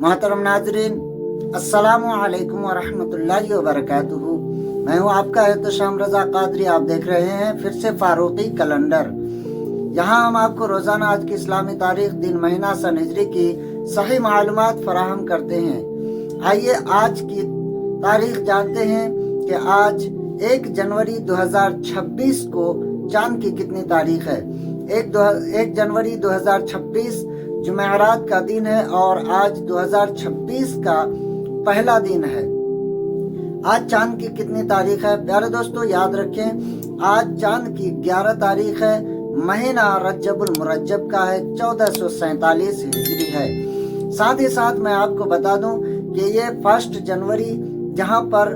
मोहतरम नाजरीन, अस्सलामु अलैकुम वरहमतुल्लाहि वबरकातुहू। मैं हूँ आपका एहतशाम रज़ा कादरी। आप देख रहे हैं फिर से फारूकी कैलेंडर। यहाँ हम आपको रोज़ाना आज की इस्लामी तारीख, दिन, महीना, सन हिजरी की सही मालूमात फराहम करते हैं। आइए आज की तारीख जानते हैं कि आज 1 जनवरी 2026 को चांद की कितनी तारीख है। 1 जनवरी 2026 जुमेरात का दिन है और आज 2026 का पहला दिन है। आज चांद की कितनी तारीख है प्यारे दोस्तों, याद रखें आज चांद की 11 तारीख है। महीना रज्जबुल मुरज्जब का है, 1447 हिजरी है। साथ ही साथ मैं आपको बता दूं कि ये 1 जनवरी जहां पर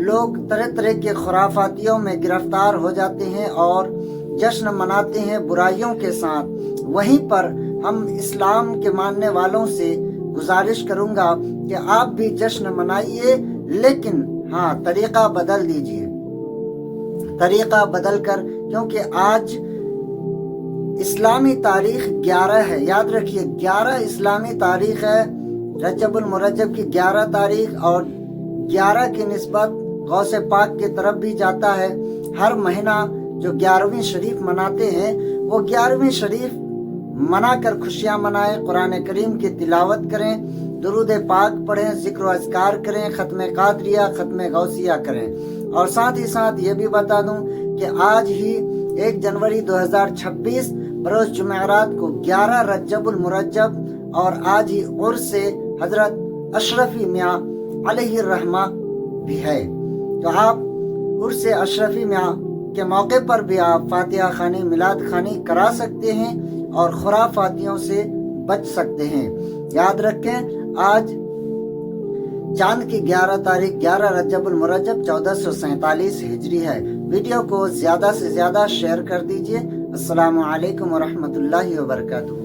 लोग तरह तरह के खुराफातियों में गिरफ्तार हो जाते हैं और जश्न मनाते हैं बुराइयों के साथ, वहीं पर हम इस्लाम के मानने वालों से गुजारिश करूंगा कि आप भी जश्न मनाइए, लेकिन हाँ तरीका बदल दीजिए, तरीका बदल कर, क्योंकि आज इस्लामी तारीख 11 है। याद रखिए 11 इस्लामी तारीख है, रजबुल मुरज्जब की 11 तारीख, और 11 की निस्बत गौसे पाक की तरफ भी जाता है। हर महीना जो 11वीं शरीफ मनाते हैं वो 11वीं शरीफ मना कर खुशियाँ मनाएं, कुरान करीम की तिलावत करें, दुरूद पाक पढ़ें, जिक्र अज़कार करें, ख़त्म कादरिया, ख़त्म गौसिया करें। और साथ ही साथ ये भी बता दूं कि आज ही 1 जनवरी 2026 बरोज़ जुमेरात को 11 रज्जबुल मुरज्जब और आज ही उर्स हज़रत अशरफी मियाँ अलैहिर्रहमा भी है। तो आप उर्स अशरफी मियाँ के मौके पर भी आप फातिहा खानी, मिलाद खानी करा सकते हैं और खुराफातियों से बच सकते हैं। याद रखें आज चांद की 11 तारीख 11 रजबुल मुरज्जब 1447 हिजरी है। वीडियो को ज्यादा से ज्यादा शेयर कर दीजिए। अस्सलामु अलैकुम वरहमतुल्लाहि वबरकातुहू।